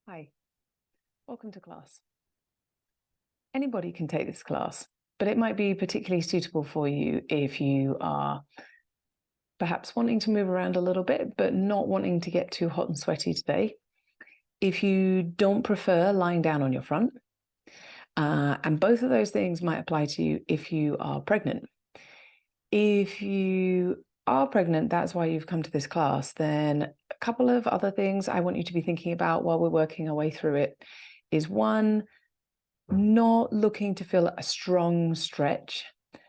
Hi, welcome to class. Anybody can take this class, but it might be particularly suitable for you if you are perhaps wanting to move around a little bit, but not wanting to get too hot and sweaty today. If you don't prefer lying down on your front, and both of those things might apply to you if you are pregnant. If you are pregnant, that's why you've come to this class, then a couple of other things I want you to be thinking about while we're working our way through it is one, not looking to feel a strong stretch.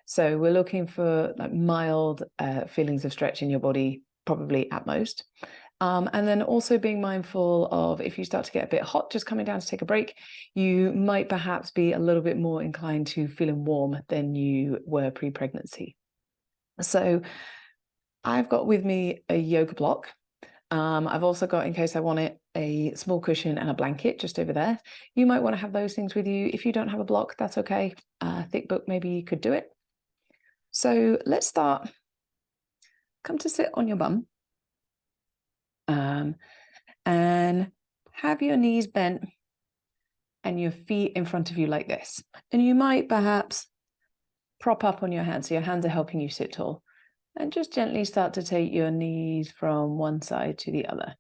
So we're looking for like mild feelings of stretch in your body, probably at most. And then also being mindful of if you start to get a bit hot, just coming down to take a break, you might perhaps be a little bit more inclined to feeling warm than you were pre-pregnancy. So I've got with me a yoga block. I've also got, in case I want it, a small cushion and a blanket just over there. You might want to have those things with you. If you don't have a block, that's okay. A thick book, maybe you could do it. So let's start. Come to sit on your bum. And have your knees bent and your feet in front of you like this. And you might perhaps prop up on your hands. So your hands are helping you sit tall. And just gently start to take your knees from one side to the other.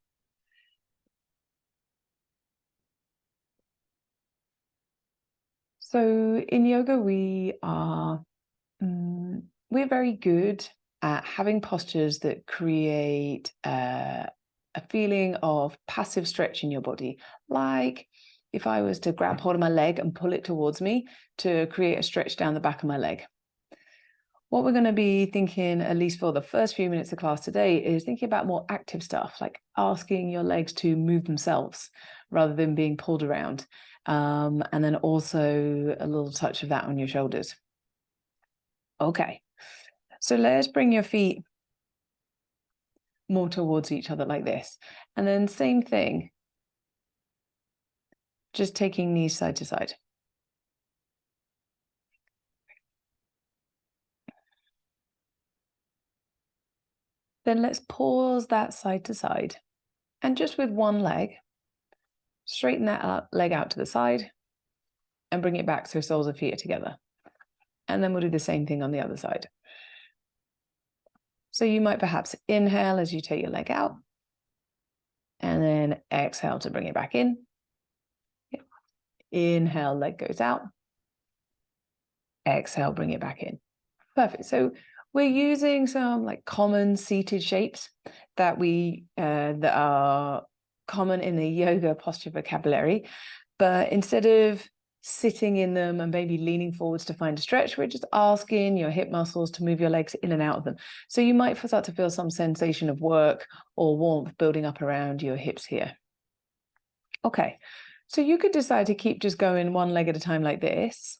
So in yoga, we're very good at having postures that create a feeling of passive stretch in your body. Like if I was to grab hold of my leg and pull it towards me to create a stretch down the back of my leg. What we're going to be thinking, at least for the first few minutes of class today, is thinking about more active stuff, like asking your legs to move themselves rather than being pulled around. And then also a little touch of that on your shoulders. Okay, so let's bring your feet more towards each other like this. And then same thing, just taking knees side to side. Then let's pause that side to side. And just with one leg, straighten that leg out to the side and bring it back so soles of feet are together. And then we'll do the same thing on the other side. So you might perhaps inhale as you take your leg out, and then exhale to bring it back in. Inhale, leg goes out. Exhale, bring it back in. Perfect. So we're using some like common seated shapes that are common in the yoga posture vocabulary, but instead of sitting in them and maybe leaning forwards to find a stretch, we're just asking your hip muscles to move your legs in and out of them. So you might start to feel some sensation of work or warmth building up around your hips here. Okay, so you could decide to keep just going one leg at a time like this,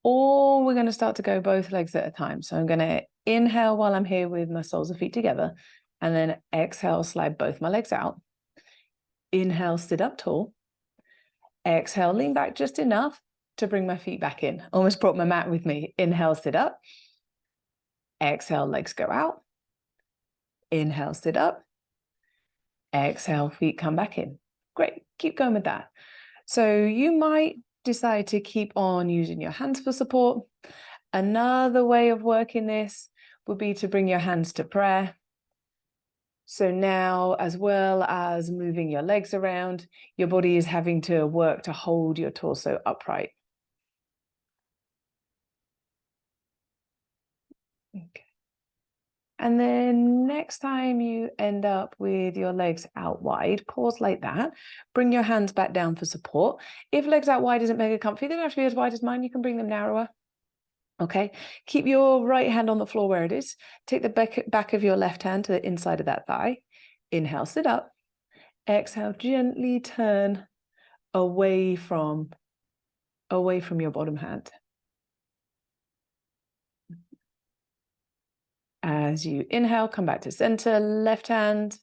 or we're going to start to go both legs at a time. So I'm going to inhale while I'm here with my soles of feet together, and then exhale, slide both my legs out. Inhale, sit up tall. Exhale, lean back just enough to bring my feet back in. Almost brought my mat with me. Inhale, sit up. Exhale, legs go out. Inhale, sit up. Exhale, feet come back in. Great, keep going with that. So you might decide to keep on using your hands for support. Another way of working this would be to bring your hands to prayer. So now, as well as moving your legs around, your body is having to work to hold your torso upright. Okay. And then next time you end up with your legs out wide, pause like that. Bring your hands back down for support. If legs out wide isn't mega comfy, they don't have to be as wide as mine. You can bring them narrower. Okay, keep your right hand on the floor where it is. Take the back of your left hand to the inside of that thigh. Inhale, sit up. Exhale, gently turn away from your bottom hand. As you inhale, come back to center. Left hand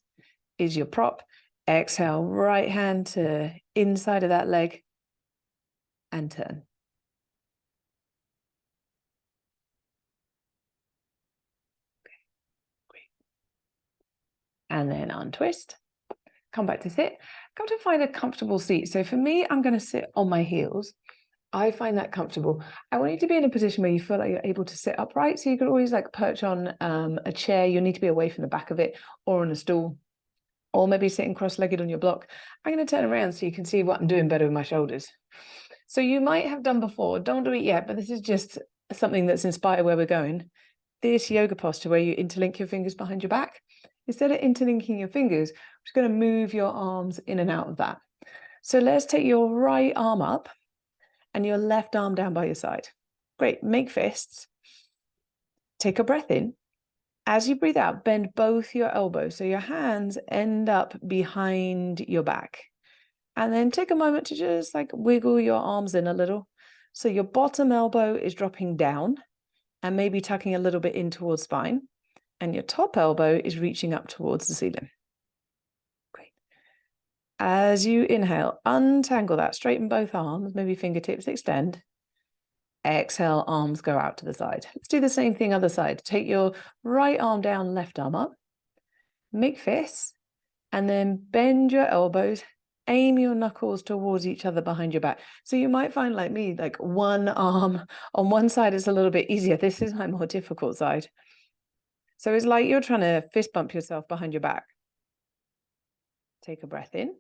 is your prop. Exhale, right hand to inside of that leg and turn. Okay, great. And then untwist. Come back to sit. got to find a comfortable seat. So for me, I'm going to sit on my heels. I find that comfortable. I want you to be in a position where you feel like you're able to sit upright. So you could always like perch on a chair. You'll need to be away from the back of it, or on a stool, or maybe sitting cross-legged on your block. I'm going to turn around so you can see what I'm doing better with my shoulders. So you might have done before, don't do it yet, but this is just something that's inspired where we're going. This yoga posture where you interlink your fingers behind your back. Instead of interlinking your fingers, we're just going to move your arms in and out of that. So let's take your right arm up and your left arm down by your side. Great, make fists. Take a breath in. As you breathe out, bend both your elbows so your hands end up behind your back. And then take a moment to just like wiggle your arms in a little. So your bottom elbow is dropping down and maybe tucking a little bit in towards spine. And your top elbow is reaching up towards the ceiling. Great. As you inhale, untangle that, straighten both arms, maybe fingertips extend. Exhale, arms go out to the side. Let's do the same thing other side. Take your right arm down, left arm up. Make fists, and then bend your elbows. Aim your knuckles towards each other behind your back. So you might find, like me, like one arm on one side is a little bit easier. This is my more difficult side. So it's like you're trying to fist bump yourself behind your back. Take a breath in.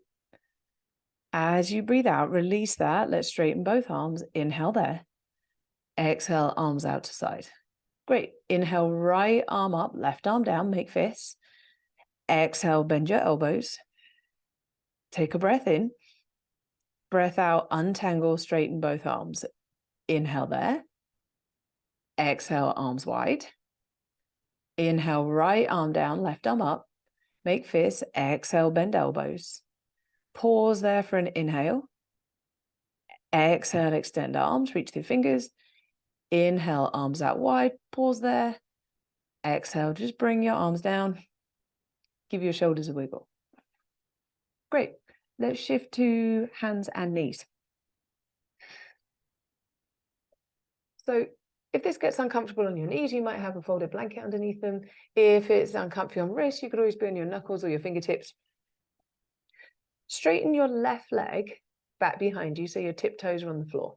As you breathe out, release that. Let's straighten both arms. Inhale there. Exhale, arms out to side. Great. Inhale, right arm up, left arm down, make fists. Exhale, bend your elbows. Take a breath in. Breath out, untangle, straighten both arms. Inhale there. Exhale, arms wide. Inhale, right arm down, left arm up. Make fists. Exhale, bend elbows. Pause there for an inhale. Exhale, extend arms, reach through fingers. Inhale, arms out wide. Pause there. Exhale, just bring your arms down. Give your shoulders a wiggle. Great. Let's shift to hands and knees. So if this gets uncomfortable on your knees, you might have a folded blanket underneath them. If it's uncomfortable on wrists, you could always be on your knuckles or your fingertips. Straighten your left leg back behind you so your tiptoes are on the floor.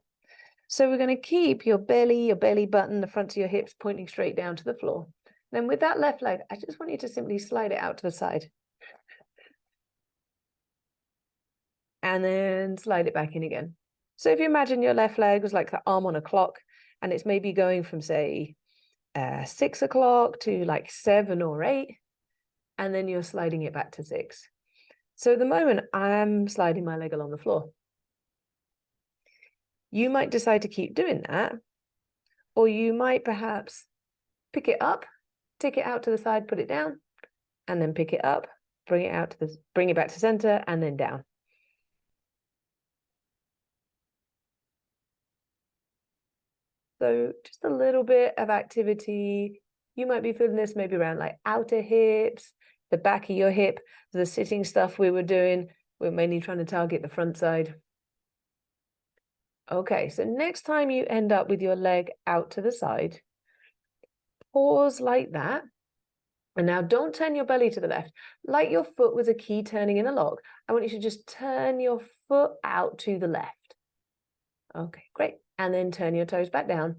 So we're going to keep your belly button, the front of your hips pointing straight down to the floor. Then with that left leg, I just want you to simply slide it out to the side. And then slide it back in again. So if you imagine your left leg was like the arm on a clock, and it's maybe going from, say, 6 o'clock to like 7 or 8, and then you're sliding it back to 6. So at the moment, I'm sliding my leg along the floor. You might decide to keep doing that, or you might perhaps pick it up, take it out to the side, put it down, and then pick it up, bring it back to center, and then down. So just a little bit of activity. You might be feeling this maybe around like outer hips, the back of your hip, the sitting stuff we were doing. We're mainly trying to target the front side. Okay, so next time you end up with your leg out to the side, pause like that. And now don't turn your belly to the left. Like your foot was a key turning in a lock, I want you to just turn your foot out to the left. Okay, great. And then turn your toes back down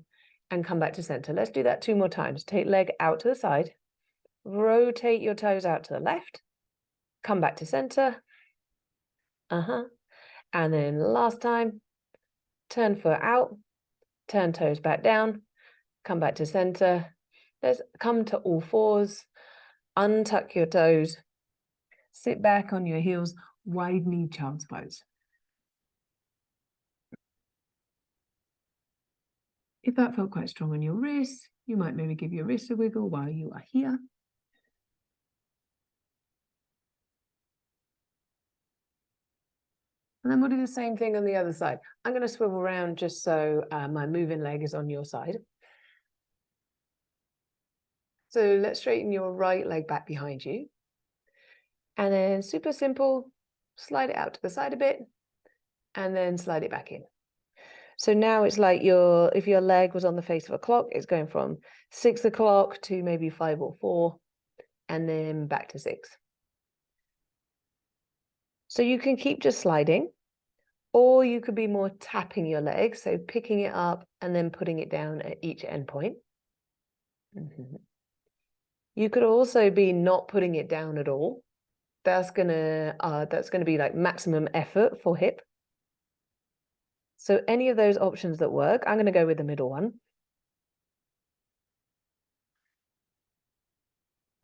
and come back to center. Let's do that 2 more times. Take leg out to the side, rotate your toes out to the left, come back to center. And then last time, turn foot out, turn toes back down, come back to center. Let's come to all fours, untuck your toes, sit back on your heels, wide knee child's pose. If that felt quite strong on your wrists, you might maybe give your wrist a wiggle while you are here. And then we'll do the same thing on the other side. I'm going to swivel around just so my moving leg is on your side. So let's straighten your right leg back behind you. And then super simple, slide it out to the side a bit, and then slide it back in. So now it's like if your leg was on the face of a clock, it's going from 6 o'clock to maybe 5 or 4, and then back to 6. So you can keep just sliding, or you could be more tapping your legs, so picking it up and then putting it down at each end point. You could also be not putting it down at all. That's gonna be like maximum effort for hip. So any of those options that work, I'm gonna go with the middle one.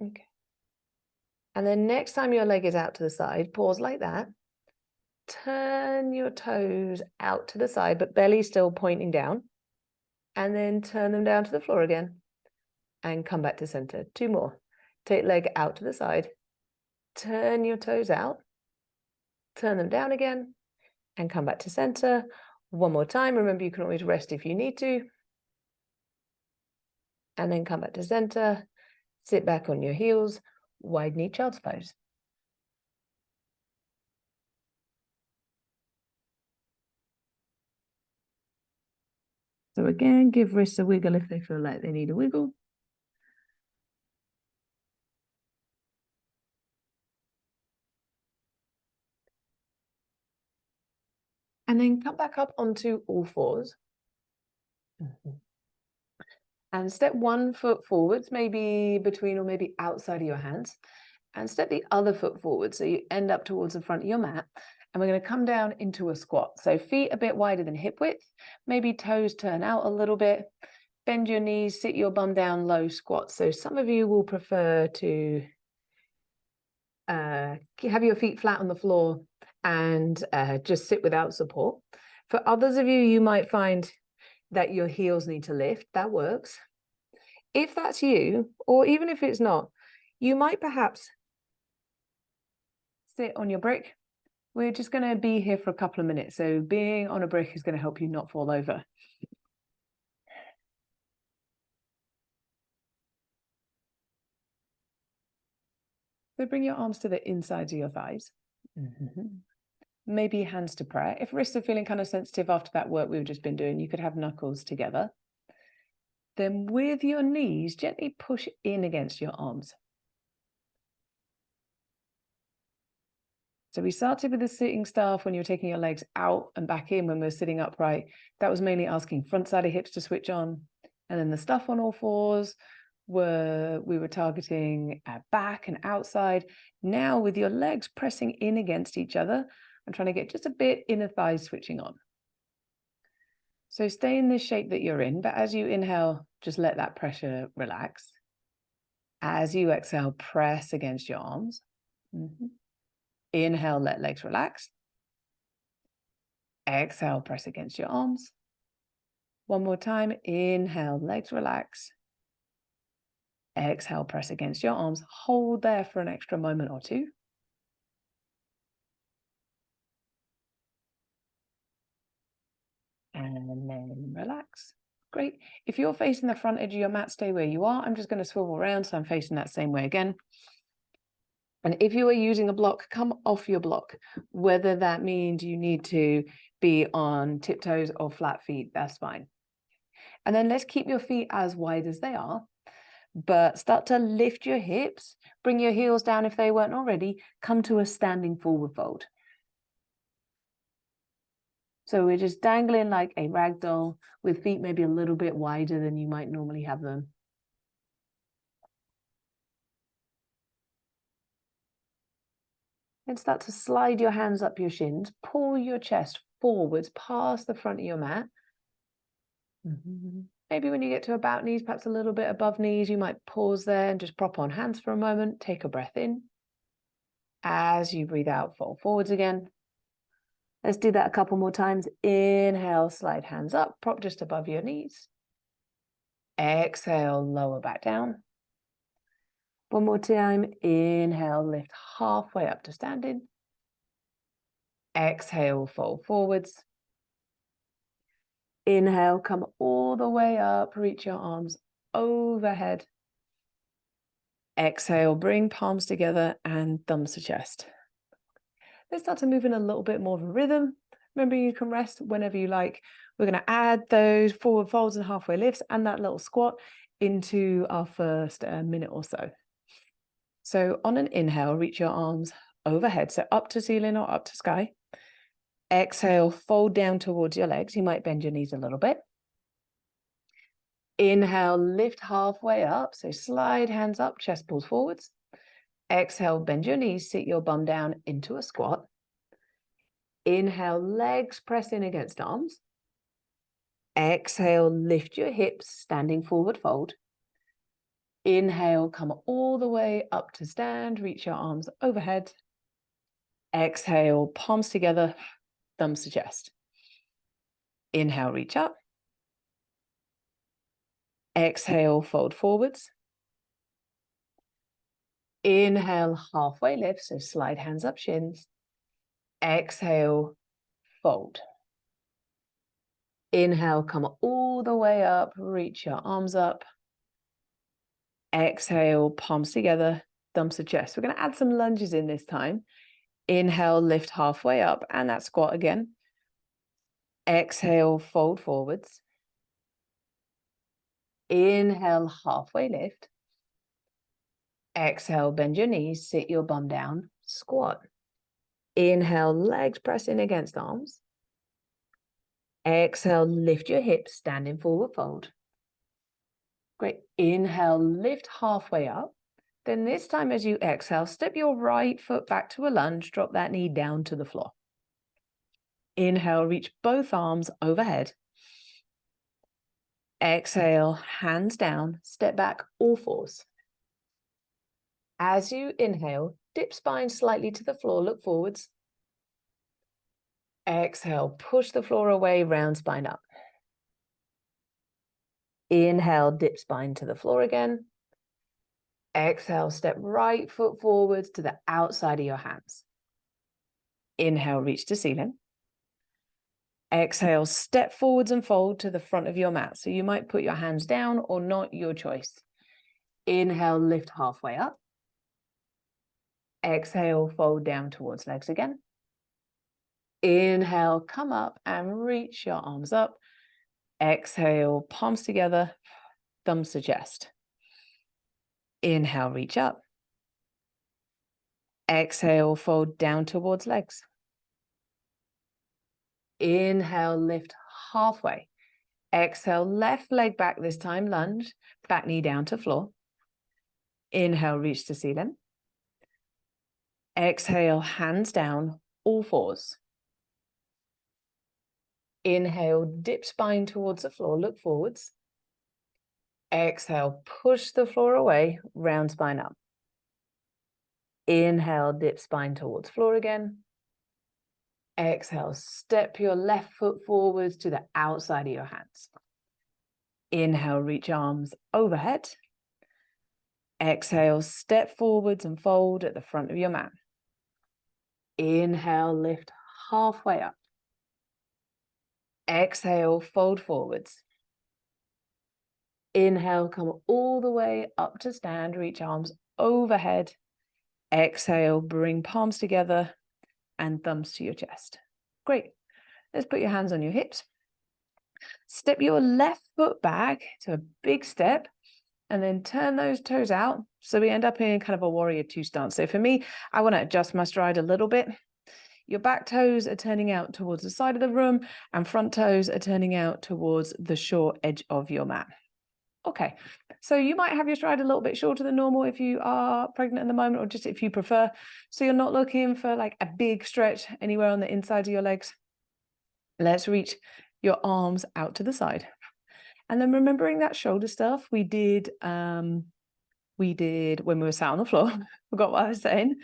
Okay. And then next time your leg is out to the side, pause like that. Turn your toes out to the side, but belly still pointing down. And then turn them down to the floor again. And come back to center. 2 more. Take leg out to the side. Turn your toes out. Turn them down again. And come back to center. 1 more time. Remember, you can always rest if you need to. And then come back to center. Sit back on your heels. Wide knee child's pose. So again, give wrists a wiggle if they feel like they need a wiggle. And then come back up onto all fours. And step 1 foot forwards, maybe between or maybe outside of your hands. And step the other foot forward so you end up towards the front of your mat. And we're going to come down into a squat. So feet a bit wider than hip width, maybe toes turn out a little bit. Bend your knees, sit your bum down, low squat. So some of you will prefer to have your feet flat on the floor and just sit without support. For others of you, you might find that your heels need to lift. That works. If that's you, or even if it's not, you might perhaps sit on your brick. We're just going to be here for a couple of minutes. So being on a brick is going to help you not fall over. So bring your arms to the insides of your thighs. Maybe hands to prayer. If wrists are feeling kind of sensitive after that work we've just been doing, you could have knuckles together. Then with your knees, gently push in against your arms. So we started with the sitting staff when you're taking your legs out and back in when we're sitting upright. That was mainly asking front side of hips to switch on. And then the stuff on all fours we were targeting back and outside. Now with your legs pressing in against each other, I'm trying to get just a bit inner thighs switching on. So stay in this shape that you're in, but as you inhale, just let that pressure relax. As you exhale, press against your arms. Inhale, let legs relax. Exhale, press against your arms. 1 more time. Inhale, legs relax. Exhale, press against your arms. Hold there for an extra moment or 2. And then relax. Great. If you're facing the front edge of your mat, stay where you are. I'm just going to swivel around, so I'm facing that same way again. And if you are using a block, come off your block. Whether that means you need to be on tiptoes or flat feet, that's fine. And then let's keep your feet as wide as they are, but start to lift your hips, bring your heels down if they weren't already, come to a standing forward fold. So we're just dangling like a rag doll with feet maybe a little bit wider than you might normally have them. And start to slide your hands up your shins, pull your chest forwards past the front of your mat. Maybe when you get to about knees, perhaps a little bit above knees, you might pause there and just prop on hands for a moment. Take a breath in. As you breathe out, fold forwards again. Let's do that a couple more times. Inhale, slide hands up, prop just above your knees. Exhale, lower back down. 1 more time. Inhale, lift halfway up to standing. Exhale, fold forwards. Inhale, come all the way up, reach your arms overhead. Exhale, bring palms together and thumbs to chest. Let's start to move in a little bit more of a rhythm. Remember, you can rest whenever you like. We're going to add those forward folds and halfway lifts and that little squat into our first minute or so. So on an inhale, reach your arms overhead, so up to ceiling or up to sky. Exhale, fold down towards your legs. You might bend your knees a little bit. Inhale, lift halfway up. So slide hands up, chest pulls forwards. Exhale, bend your knees, sit your bum down into a squat. Inhale, legs press in against arms. Exhale, lift your hips, standing forward fold. Inhale, come all the way up to stand, reach your arms overhead. Exhale, palms together, thumbs to chest. Inhale, reach up. Exhale, fold forwards. Inhale, halfway lift, so slide hands up, shins. Exhale, fold. Inhale, come all the way up, reach your arms up. Exhale, palms together, thumbs to chest. We're going to add some lunges in this time. Inhale, lift halfway up, and that squat again. Exhale, fold forwards. Inhale, halfway lift. Exhale, bend your knees, sit your bum down, squat. Inhale, legs press in against arms. Exhale, lift your hips, standing forward fold. Great. Inhale, lift halfway up. Then this time as you exhale, step your right foot back to a lunge, drop that knee down to the floor. Inhale, reach both arms overhead. Exhale, hands down, step back, all fours. As you inhale, dip spine slightly to the floor, look forwards. Exhale, push the floor away, round spine up. Inhale, dip spine to the floor again. Exhale, step right foot forwards to the outside of your hands. Inhale, reach to ceiling. Exhale, step forwards and fold to the front of your mat. So you might put your hands down or not, your choice. Inhale, lift halfway up. Exhale, fold down towards legs again. Inhale, come up and reach your arms up. Exhale, palms together, thumbs to chest. Inhale, reach up. Exhale, fold down towards legs. Inhale, lift halfway. Exhale, left leg back this time, lunge, back knee down to floor. Inhale, reach to ceiling. Exhale, hands down, all fours. Inhale, dip spine towards the floor, look forwards. Exhale, push the floor away, round spine up. Inhale, dip spine towards floor again. Exhale, step your left foot forwards to the outside of your hands. Inhale, reach arms overhead. Exhale, step forwards and fold at the front of your mat. Inhale, lift halfway up. Exhale, fold forwards. Inhale, come all the way up to stand, reach arms overhead. Exhale, bring palms together and thumbs to your chest. Great. Let's put your hands on your hips. Step your left foot back to a big step and then turn those toes out. So we end up in kind of a warrior two stance. So for me, I want to adjust my stride a little bit. Your back toes are turning out towards the side of the room and front toes are turning out towards the short edge of your mat. Okay, so you might have your stride a little bit shorter than normal if you are pregnant at the moment, or just if you prefer. So you're not looking for like a big stretch anywhere on the inside of your legs. Let's reach your arms out to the side. And then remembering that shoulder stuff we did when we were sat on the floor. Forgot what I was saying.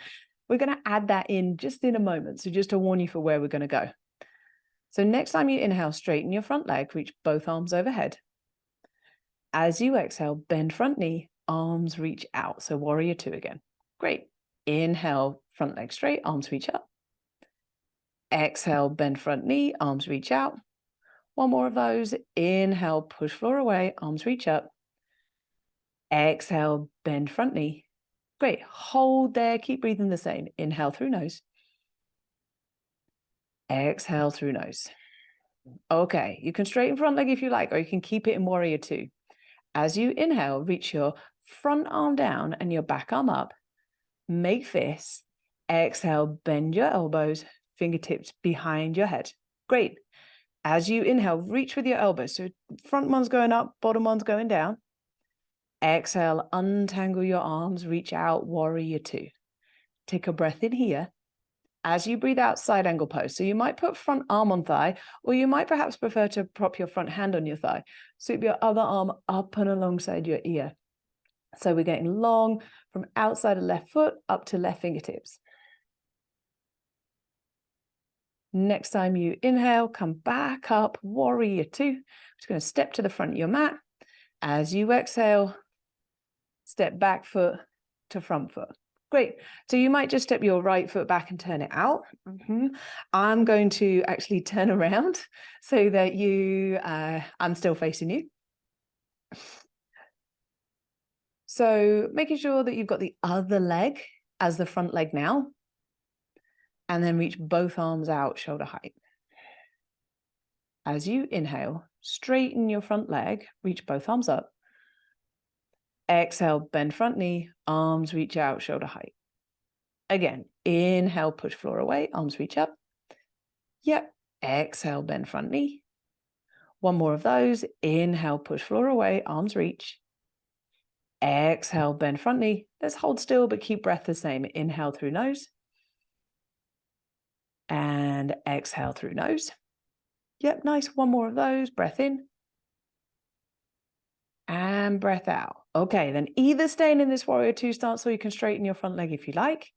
We're going to add that in just in a moment. So just to warn you for where we're going to go. So next time you inhale, straighten your front leg, reach both arms overhead. As you exhale, bend front knee, arms reach out. So warrior two again. Great. Inhale, front leg straight, arms reach up. Exhale, bend front knee, arms reach out. One more of those. Inhale, push floor away, arms reach up. Exhale, bend front knee. Great. Hold there. Keep breathing the same. Inhale through nose. Exhale through nose. Okay. You can straighten front leg if you like, or you can keep it in warrior two. As you inhale, reach your front arm down and your back arm up. Make fists. Exhale, bend your elbows, fingertips behind your head. Great. As you inhale, reach with your elbows. So front one's going up, bottom one's going down. Exhale, untangle your arms, reach out, warrior two. Take a breath in here. As you breathe out, side angle pose. So you might put front arm on thigh, or you might perhaps prefer to prop your front hand on your thigh. Sweep your other arm up and alongside your ear. So we're getting long from outside of left foot up to left fingertips. Next time you inhale, come back up, warrior two. Just going to step to the front of your mat. As you exhale, step back foot to front foot. Great. So you might just step your right foot back and turn it out. I'm going to actually turn around so that I'm still facing you. So making sure that you've got the other leg as the front leg now. And then reach both arms out, shoulder height. As you inhale, straighten your front leg, reach both arms up. Exhale, bend front knee, arms reach out, shoulder height. Again, inhale, push floor away, arms reach up. Yep, exhale, bend front knee. One more of those. Inhale, push floor away, arms reach. Exhale, bend front knee. Let's hold still, but keep breath the same. Inhale through nose. And exhale through nose. Yep, nice. One more of those. Breath in. And breath out. Okay, then either staying in this warrior two stance or you can straighten your front leg if you like.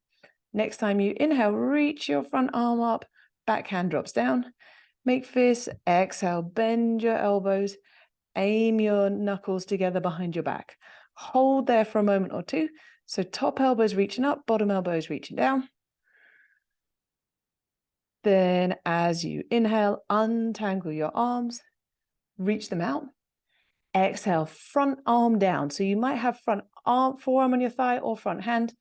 Next time you inhale, reach your front arm up, back hand drops down. Make fists, exhale, bend your elbows, aim your knuckles together behind your back. Hold there for a moment or two. So top elbows reaching up, bottom elbows reaching down. Then as you inhale, untangle your arms, reach them out. Exhale, front arm down. So you might have front arm, forearm on your thigh or front hand.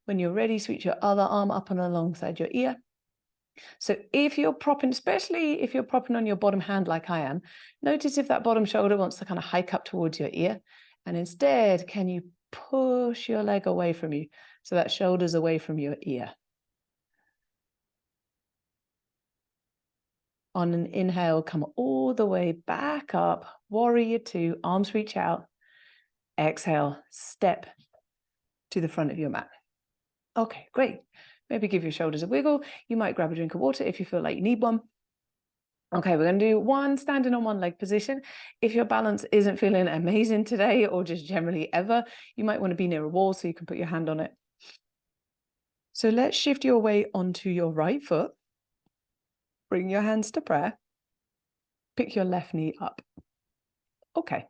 When you're ready, switch your other arm up and alongside your ear. So if you're propping, especially if you're propping on your bottom hand like I am, notice if that bottom shoulder wants to kind of hike up towards your ear. And instead, can you push your leg away from you so that shoulder's away from your ear? On an inhale, come all the way back up, warrior two, arms reach out. Exhale, step to the front of your mat. Okay, great. Maybe give your shoulders a wiggle. You might grab a drink of water if you feel like you need one. Okay, we're going to do one standing on one leg position. If your balance isn't feeling amazing today or just generally ever, you might want to be near a wall so you can put your hand on it. So let's shift your weight onto your right foot. Bring your hands to prayer. Pick your left knee up. Okay.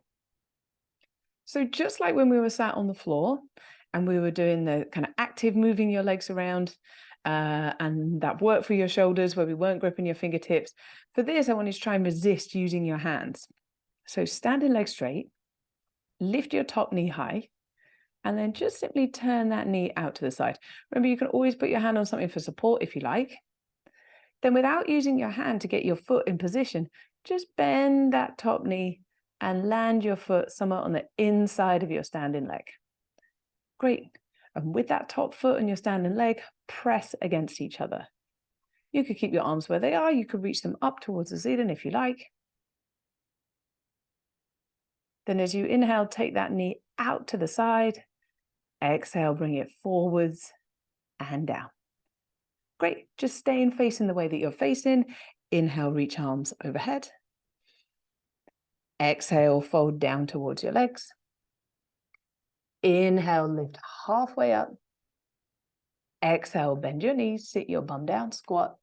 So just like when we were sat on the floor and we were doing the kind of active moving your legs around and that worked for your shoulders where we weren't gripping your fingertips. For this, I want you to try and resist using your hands. So standing leg straight, lift your top knee high, and then just simply turn that knee out to the side. Remember, you can always put your hand on something for support if you like. Then without using your hand to get your foot in position, just bend that top knee and land your foot somewhere on the inside of your standing leg. Great. And with that top foot and your standing leg, press against each other. You could keep your arms where they are. You could reach them up towards the ceiling if you like. Then as you inhale, take that knee out to the side. Exhale, bring it forwards and down. Great. Just staying facing the way that you're facing. Inhale, reach arms overhead. Exhale, fold down towards your legs. Inhale, lift halfway up. Exhale, bend your knees, sit your bum down, squat.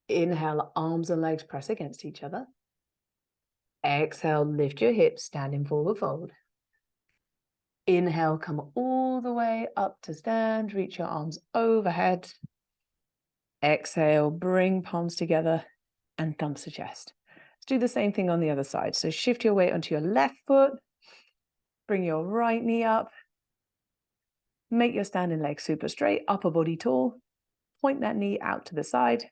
Inhale, arms and legs press against each other. Exhale, lift your hips, standing forward fold. Inhale, come all the way up to stand, reach your arms overhead. Exhale, bring palms together and thumbs to chest. Let's do the same thing on the other side. So shift your weight onto your left foot, bring your right knee up, make your standing leg super straight, upper body tall, point that knee out to the side,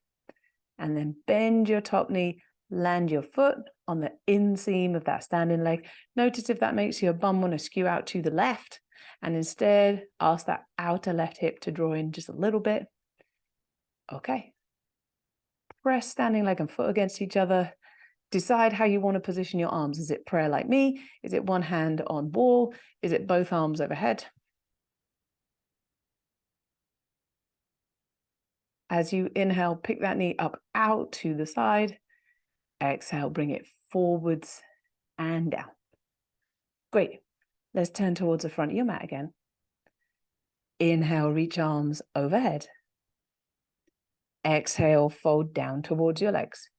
and then bend your top knee, land your foot on the inseam of that standing leg. Notice if that makes your bum want to skew out to the left, and instead ask that outer left hip to draw in just a little bit. Okay. Press standing leg and foot against each other. Decide how you want to position your arms. Is it prayer like me? Is it one hand on wall? Is it both arms overhead? As you inhale, pick that knee up out to the side. Exhale, bring it forwards and down. Great. Let's turn towards the front of your mat again. Inhale, reach arms overhead. Exhale, fold down towards your legs.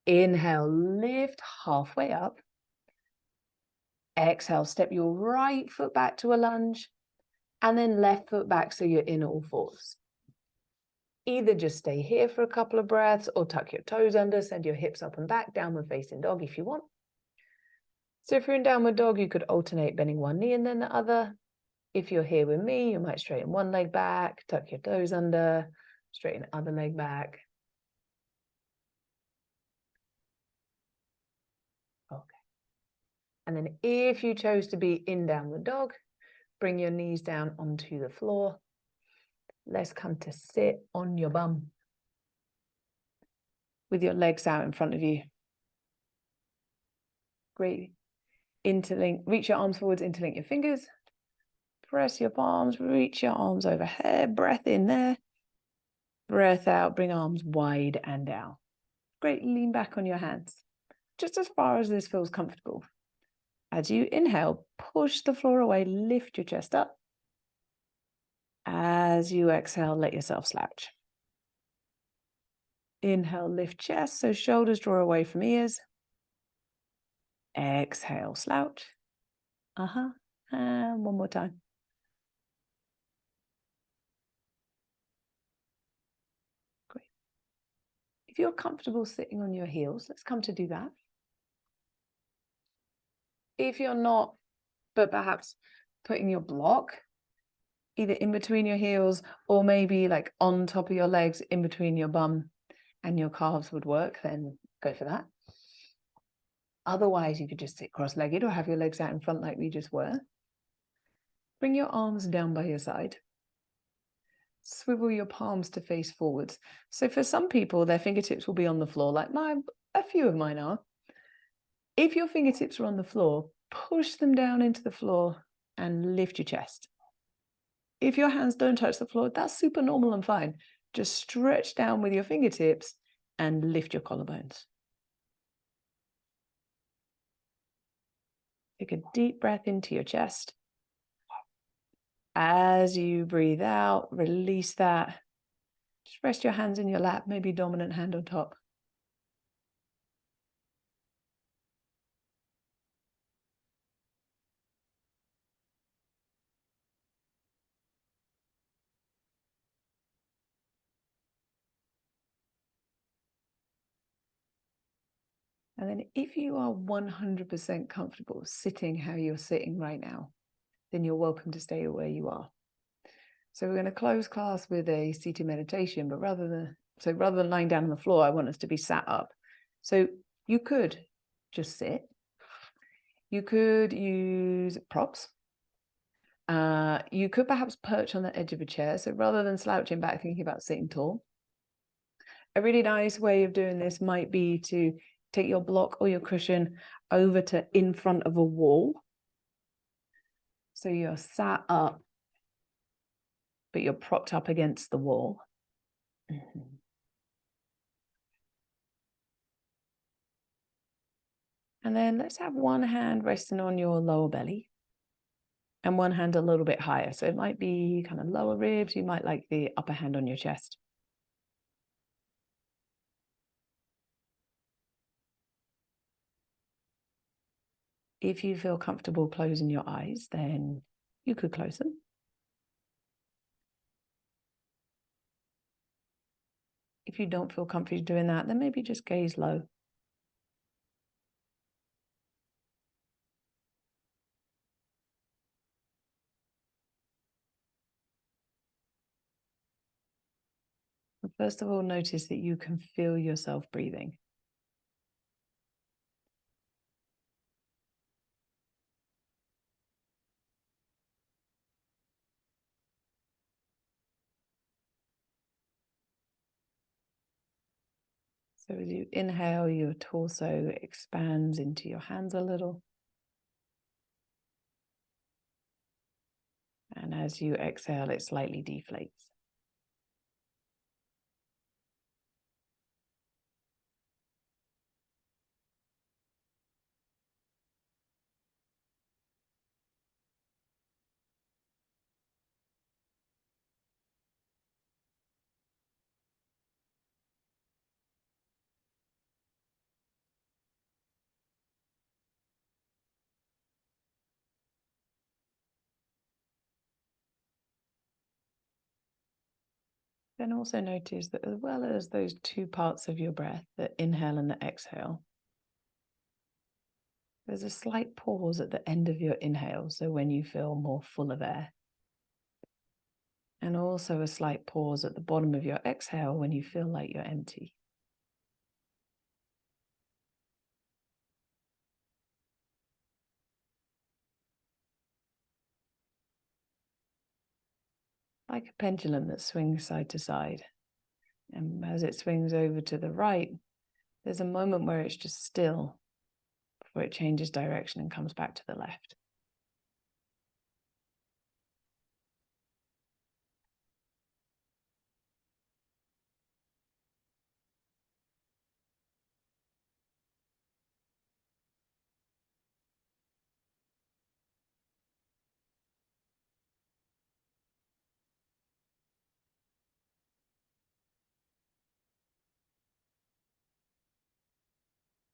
Inhale, lift halfway up. Exhale, step your right foot back to a lunge, and then left foot back so you're in all fours. Either just stay here for a couple of breaths or tuck your toes under, send your hips up and back, downward facing dog if you want. So if you're in downward dog, you could alternate bending one knee and then the other. If you're here with me, you might straighten one leg back, tuck your toes under, straighten the other leg back. Okay. And then if you chose to be in downward dog, bring your knees down onto the floor. Let's come to sit on your bum with your legs out in front of you. Great. Interlink, reach your arms forwards, interlink your fingers. Press your palms, reach your arms overhead. Breath in there. Breath out, bring arms wide and down. Great, lean back on your hands, just as far as this feels comfortable. As you inhale, push the floor away, lift your chest up. As you exhale, let yourself slouch. Inhale, lift chest, so shoulders draw away from ears. Exhale, slouch. And one more time. Great. If you're comfortable sitting on your heels, let's come to do that. If you're not, but perhaps putting your block either in between your heels or maybe like on top of your legs, in between your bum and your calves would work, then go for that. Otherwise, you could just sit cross-legged or have your legs out in front like we just were. Bring your arms down by your side. Swivel your palms to face forwards. So for some people, their fingertips will be on the floor, like a few of mine are. If your fingertips are on the floor, push them down into the floor and lift your chest. If your hands don't touch the floor, that's super normal and fine. Just stretch down with your fingertips and lift your collarbones. Take a deep breath into your chest. As you breathe out, release that. Just rest your hands in your lap, maybe dominant hand on top. And then if you are 100% comfortable sitting how you're sitting right now, then you're welcome to stay where you are. So we're going to close class with a seated meditation, but rather than lying down on the floor, I want us to be sat up. So you could just sit. You could use props. You could perhaps perch on the edge of a chair. So rather than slouching back, thinking about sitting tall. A really nice way of doing this might be to take your block or your cushion over to in front of a wall. So you're sat up, but you're propped up against the wall. And then let's have one hand resting on your lower belly and one hand a little bit higher. So it might be kind of lower ribs. You might like the upper hand on your chest. If you feel comfortable closing your eyes, then you could close them. If you don't feel comfortable doing that, then maybe just gaze low. And first of all, notice that you can feel yourself breathing. So as you inhale, your torso expands into your hands a little. And as you exhale, it slightly deflates. Then also notice that as well as those two parts of your breath, the inhale and the exhale, there's a slight pause at the end of your inhale, so when you feel more full of air. And also a slight pause at the bottom of your exhale when you feel like you're empty. Like a pendulum that swings side to side. And as it swings over to the right, there's a moment where it's just still before it changes direction and comes back to the left.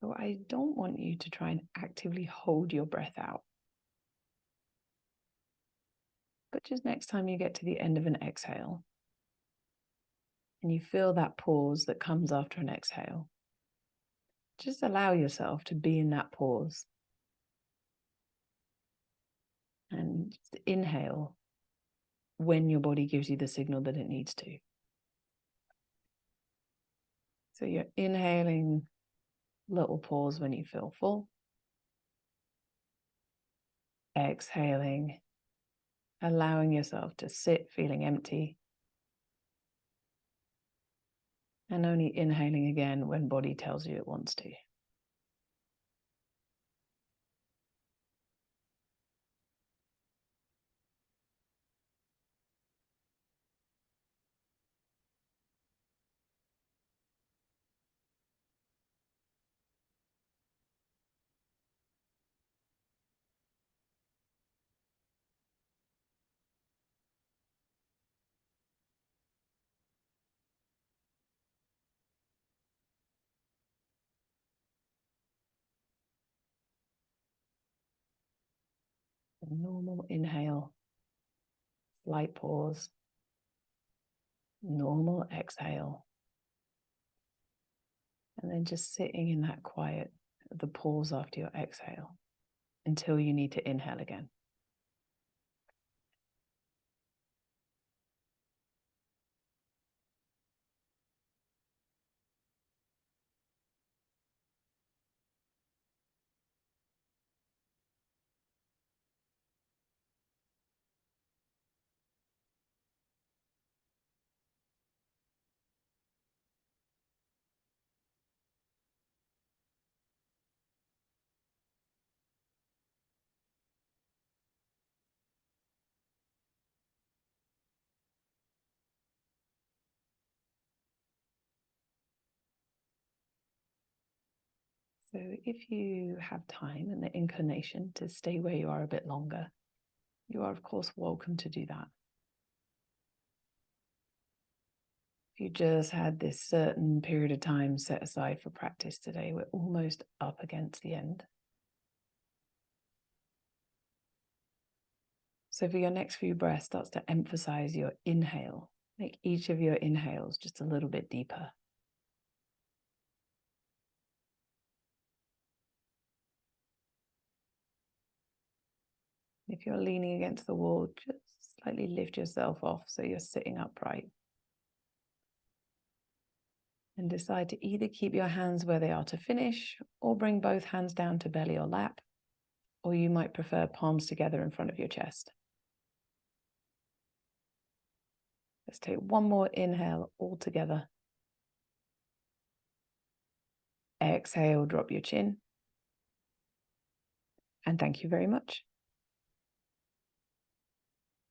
So I don't want you to try and actively hold your breath out. But just next time you get to the end of an exhale and you feel that pause that comes after an exhale, just allow yourself to be in that pause. And just inhale when your body gives you the signal that it needs to. So you're inhaling, little pause when you feel full. Exhaling, allowing yourself to sit feeling empty. And only inhaling again when body tells you it wants to. A normal inhale, slight pause, normal exhale. And then just sitting in that quiet, the pause after your exhale until you need to inhale again. So if you have time and the inclination to stay where you are a bit longer, you are of course welcome to do that. If you just had this certain period of time set aside for practice today, we're almost up against the end. So for your next few breaths, starts to emphasize your inhale. Make each of your inhales just a little bit deeper. If you're leaning against the wall, just slightly lift yourself off so you're sitting upright. And decide to either keep your hands where they are to finish or bring both hands down to belly or lap, or you might prefer palms together in front of your chest. Let's take one more inhale all together. Exhale, drop your chin. And thank you very much.